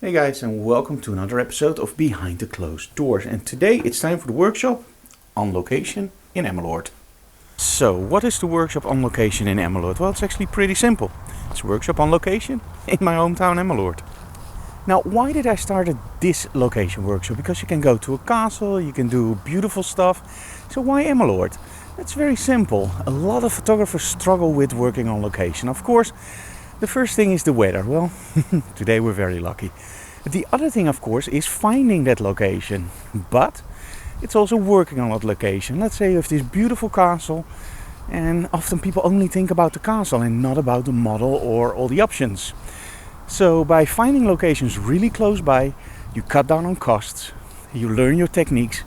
Hey guys, and welcome to another episode of Behind the Closed Doors. And today it's time for the workshop on location in Emmeloord. So what is the workshop on location in Emmeloord? Well, it's actually pretty simple. It's a workshop on location in my hometown Emmeloord. Now, why did I start this location workshop? Because you can go to a castle, you can do beautiful stuff. So why Emmeloord? It's very simple. A lot of photographers struggle with working on location. Of course, the first thing is the weather. Well, today we're very lucky. The other thing, of course, is finding that location. But it's also working on that location. Let's say you have this beautiful castle, and often people only think about the castle and not about the model or all the options. So by finding locations really close by, you cut down on costs, you learn your techniques,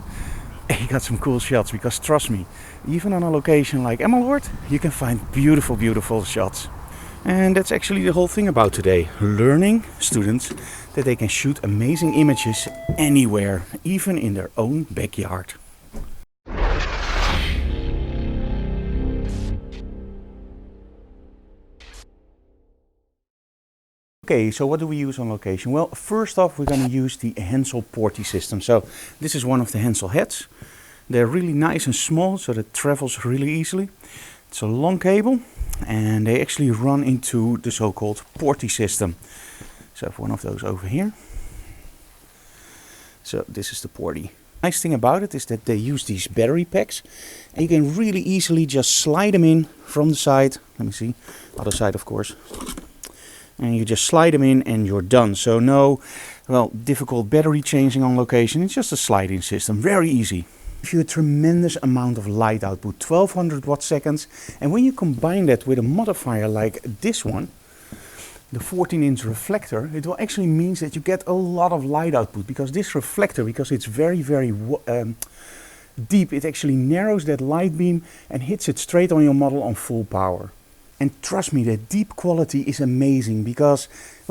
and you got some cool shots. Because trust me, even on a location like Emmeloord, you can find beautiful, beautiful shots. And that's actually the whole thing about today. Learning students that they can shoot amazing images anywhere, even in their own backyard. Okay, so what do we use on location? Well, first off, we're going to use the Hensel porty system. So this is one of the Hensel heads. They're really nice and small, so that travels really easily. It's a long cable, and they actually run into the so-called porty system. So I have one of those over here. So this is the porty. Nice thing about it is that they use these battery packs, and you can really easily just slide them in from the side. Let me see, other side of course. And you just slide them in and you're done. So no, difficult battery changing on location. It's just a sliding system, very easy. Gives you a tremendous amount of light output, 1200 watt seconds. And when you combine that with a modifier like this one, the 14-inch reflector, it will actually means that you get a lot of light output, because this reflector, because it's very, very deep, it actually narrows that light beam and hits it straight on your model on full power. And trust me, the deep quality is amazing, because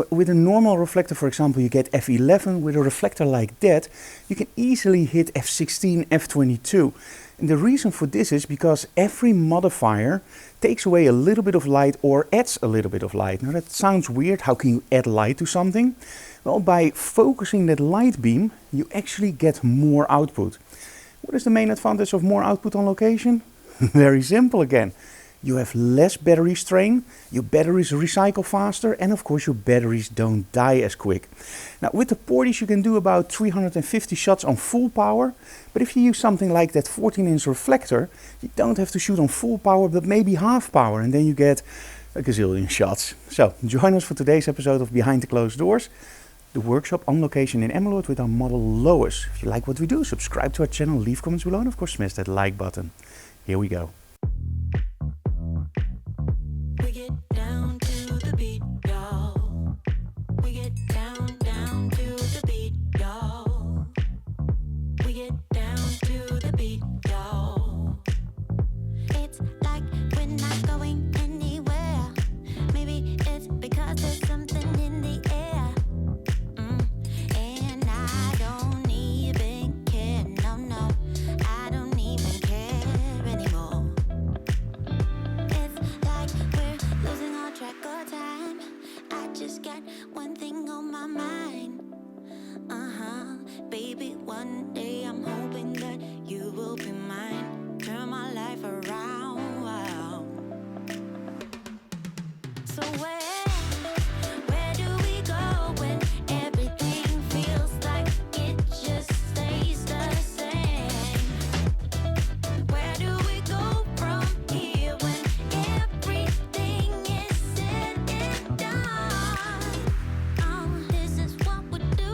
with a normal reflector, for example, you get f11. With a reflector like that, you can easily hit f16, f22. And the reason for this is because every modifier takes away a little bit of light or adds a little bit of light. Now that sounds weird. How can you add light to something? Well, by focusing that light beam, you actually get more output. What is the main advantage of more output on location? Very simple again. You have less battery strain, your batteries recycle faster, and of course your batteries don't die as quick. Now with the porties you can do about 350 shots on full power, but if you use something like that 14-inch reflector, you don't have to shoot on full power but maybe half power, and then you get a gazillion shots. So join us for today's episode of Behind the Closed Doors, the workshop on location in Emmeloord with our model Lois. If you like what we do, subscribe to our channel, leave comments below, and of course smash that like button. Here we go. Baby, one day I'm hoping that you will be mine. Turn my life around, wow. So where do we go when everything feels like it just stays the same? Where do we go from here when everything is said and done? Oh, this is what we do.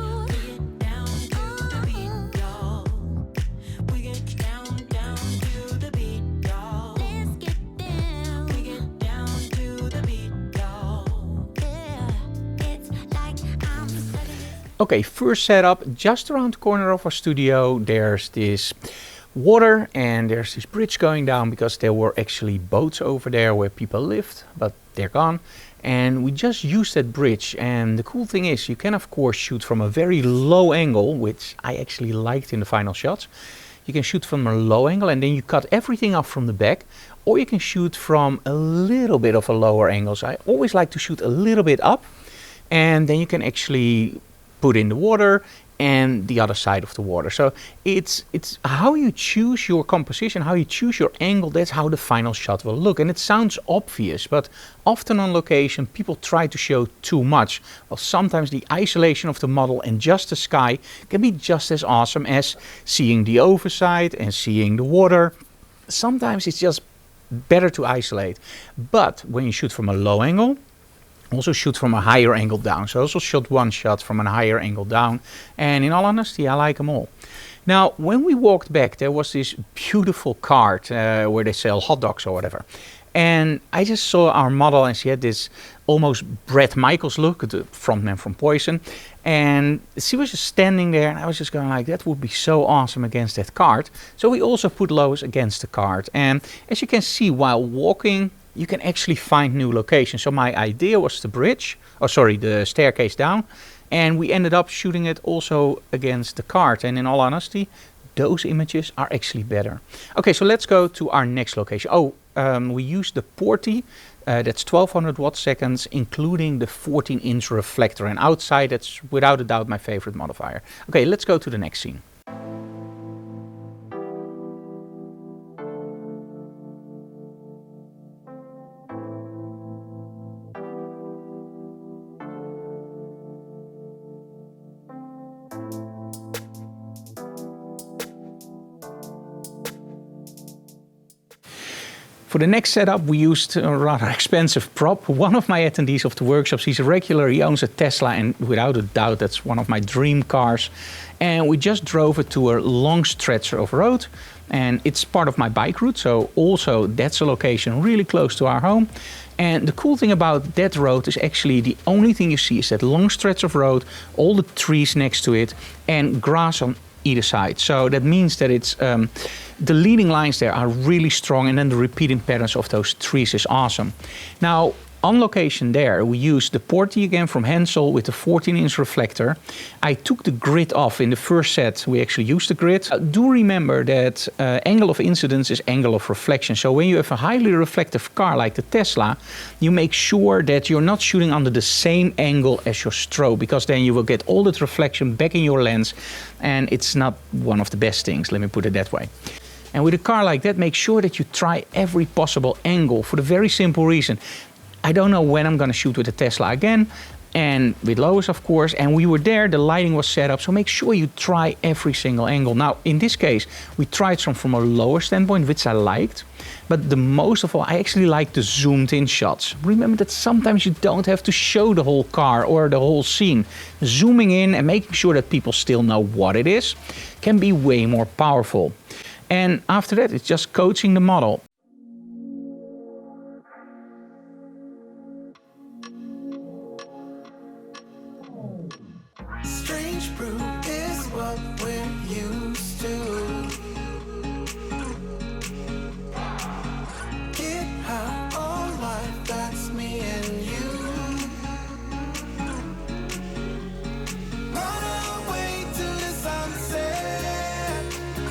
Okay, first setup, just around the corner of our studio, there's this water and there's this bridge going down, because there were actually boats over there where people lived, but they're gone. And we just used that bridge, and the cool thing is you can of course shoot from a very low angle, which I actually liked in the final shots. You can shoot from a low angle and then you cut everything off from the back, or you can shoot from a little bit of a lower angle. So I always like to shoot a little bit up, and then you can actually put in the water and the other side of the water. So it's how you choose your composition, how you choose your angle, that's how the final shot will look. And it sounds obvious, but often on location people try to show too much. Well, sometimes the isolation of the model and just the sky can be just as awesome as seeing the overside and seeing the water. Sometimes it's just better to isolate. But when you shoot from a low angle, also shoot from a higher angle down. So I also shot one shot from a higher angle down. And in all honesty, I like them all. Now, when we walked back, there was this beautiful cart where they sell hot dogs or whatever. And I just saw our model and she had this almost Bret Michaels look, the frontman from Poison. And she was just standing there and I was just going like, that would be so awesome against that cart. So we also put Lois against the cart. And as you can see, while walking, you can actually find new locations. So my idea was the bridge, the staircase down. And we ended up shooting it also against the cart. And in all honesty, those images are actually better. Okay, so let's go to our next location. We used the Porty, that's 1200 watt seconds, including the 14-inch reflector. And outside, that's without a doubt my favorite modifier. Okay, let's go to the next scene. For the next setup, we used a rather expensive prop. One of my attendees of the workshops, he's a regular, he owns a Tesla, and without a doubt, that's one of my dream cars. And we just drove it to a long stretch of road, and it's part of my bike route, so also that's a location really close to our home. And the cool thing about that road is actually the only thing you see is that long stretch of road, all the trees next to it, and grass on either side. So that means that it's the leading lines there are really strong, and then the repeating patterns of those trees is awesome. Now on location there, we used the Porty again from Hensel with the 14-inch reflector. I took the grid off in the first set. We actually used the grid. Do remember that angle of incidence is angle of reflection. So when you have a highly reflective car like the Tesla, you make sure that you're not shooting under the same angle as your strobe, because then you will get all that reflection back in your lens, and it's not one of the best things, let me put it that way. And with a car like that, make sure that you try every possible angle for the very simple reason. I don't know when I'm going to shoot with the Tesla again, and with Lois, of course, and we were there, the lighting was set up, so make sure you try every single angle. Now, in this case, we tried some from a lower standpoint, which I liked, but the most of all, I actually like the zoomed in shots. Remember that sometimes you don't have to show the whole car or the whole scene. Zooming in and making sure that people still know what it is can be way more powerful. And after that, it's just coaching the model. Strange brew is what we're used to. Get high on life, that's me and you. Run away to the sunset.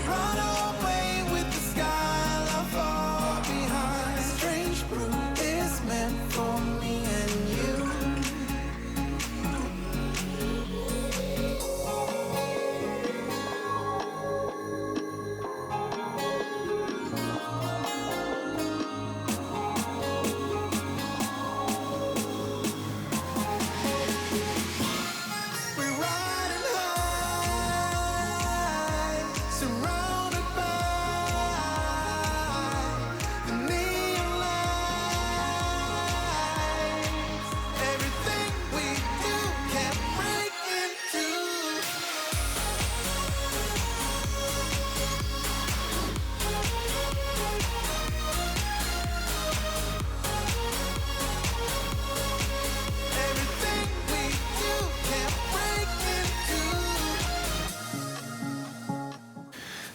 Run away with the sky, love far behind. Strange brew is meant for me and you.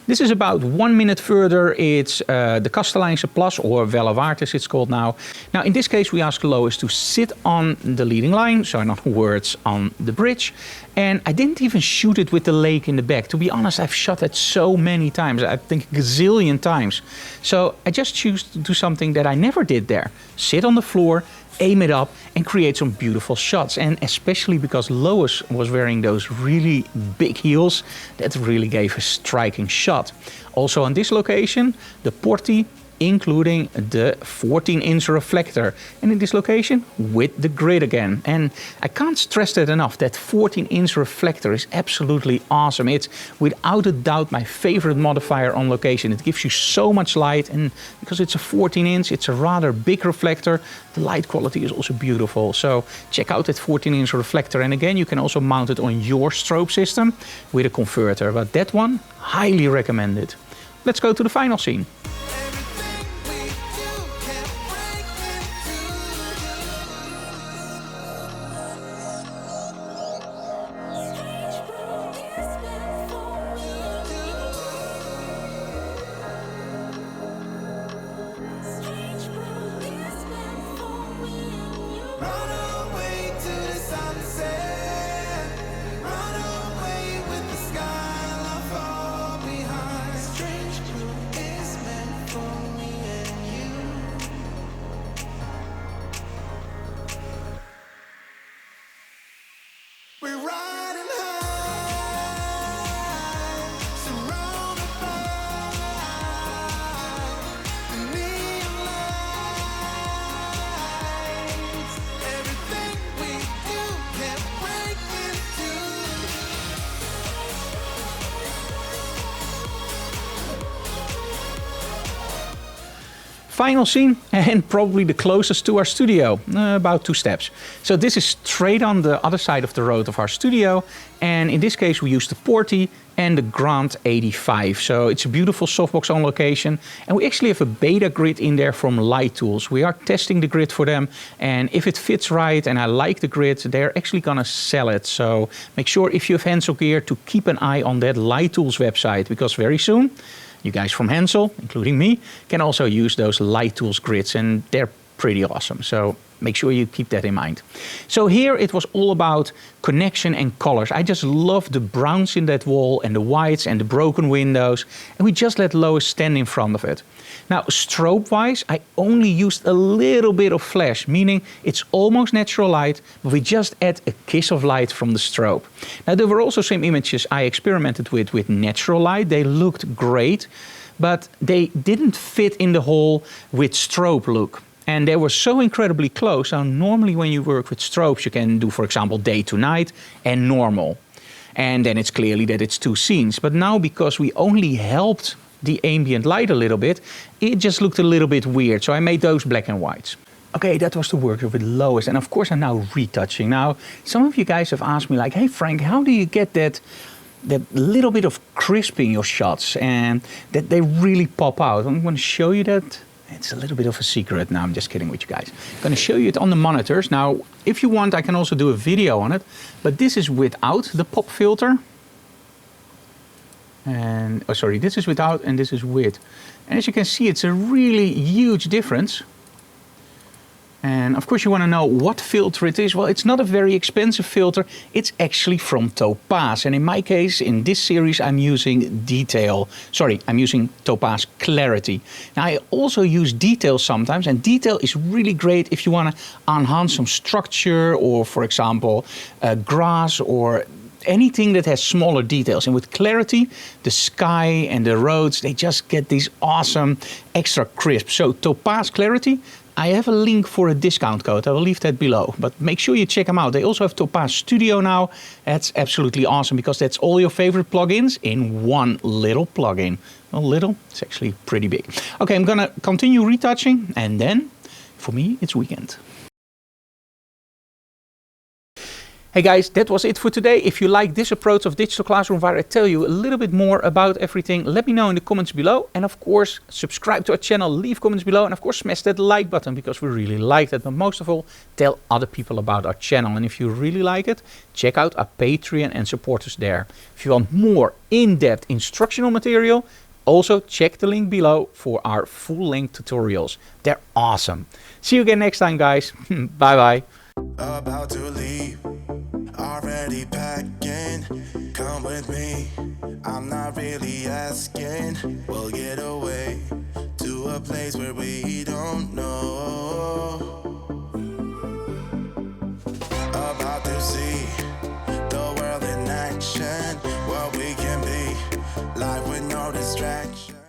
This is about 1 minute further. It's the Castellijnse Plas, or Welle Waard as it's called now. Now in this case we asked Lois to sit on the leading line, so in other words on the bridge. And I didn't even shoot it with the lake in the back. To be honest, I've shot it so many times, I think a gazillion times. So I just choose to do something that I never did there. Sit on the floor, aim it up and create some beautiful shots. And especially because Lois was wearing those really big heels, that really gave a striking shot. Also on this location, the Porti, including the 14-inch reflector, and in this location with the grid again. And I can't stress that enough, that 14-inch reflector is absolutely awesome. It's without a doubt my favorite modifier on location. It gives you so much light, and because it's a 14-inch, it's a rather big reflector. The light quality is also beautiful. So check out that 14-inch reflector, and again you can also mount it on your strobe system with a converter, but that one highly recommended. Let's go to the final scene. Run away to the sunset. Run away with the sky left far behind. Strange brew is meant for me and you. We're riding high, surrounded by the neon lights. Everything we do can break into. Final scene, and probably the closest to our studio, about 2 steps. So this is straight on the other side of the road of our studio, and in this case we use the Porti and the Grand 85. So it's a beautiful softbox on location, and we actually have a beta grid in there from Light Tools. We are testing the grid for them, and if it fits right and I like the grid, they're actually gonna sell it. So make sure if you have Hensel gear to keep an eye on that Light Tools website, because very soon you guys from Hensel, including me, can also use those Light Tools grids, and they're pretty awesome. So make sure you keep that in mind. So here it was all about connection and colors. I just love the browns in that wall and the whites and the broken windows, and we just let Lois stand in front of it. Now, strobe-wise, I only used a little bit of flash, meaning it's almost natural light, but we just add a kiss of light from the strobe. Now, there were also some images I experimented with natural light. They looked great, but they didn't fit in the hole with strobe look. And they were so incredibly close. Now, normally when you work with strobes, you can do, for example, day to night and normal. And then it's clearly that it's 2 scenes. But now, because we only helped the ambient light a little bit, it just looked a little bit weird. So I made those black and whites. Okay, that was the workshop with Lois. And of course, I'm now retouching. Now, some of you guys have asked me like, hey, Frank, how do you get that little bit of crisp in your shots and that they really pop out? I'm going to show you that. It's a little bit of a secret. Now, I'm just kidding with you guys. I'm going to show you it on the monitors. Now, if you want, I can also do a video on it. But this is without the pop filter. And, oh, sorry, this is without and this is with. And as you can see, it's a really huge difference. And of course you want to know what filter it is. Well, it's not a very expensive filter. It's actually from Topaz. And in my case, in this series, I'm using I'm using Topaz Clarity. Now, I also use Detail sometimes. And Detail is really great if you want to enhance some structure or, for example, grass or anything that has smaller details. And with Clarity, the sky and the roads, they just get these awesome extra crisp. So Topaz Clarity, I have a link for a discount code. I will leave that below. But make sure you check them out. They also have Topaz Studio now. That's absolutely awesome because that's all your favorite plugins in one little plugin. Well, little, it's actually pretty big. Okay, I'm gonna continue retouching, and then for me, it's weekend. Hey guys, that was it for today. If you like this approach of Digital Classroom where I tell you a little bit more about everything, let me know in the comments below. And of course, subscribe to our channel, leave comments below, and of course smash that like button because we really like that. But most of all, tell other people about our channel. And if you really like it, check out our Patreon and support us there. If you want more in-depth instructional material, also check the link below for our full-length tutorials. They're awesome. See you again next time, guys. Bye-bye. About to leave, already packing. Come with me, I'm not really asking. We'll get away to a place where we don't know. about to see the world in action, what we can be, life with no distraction.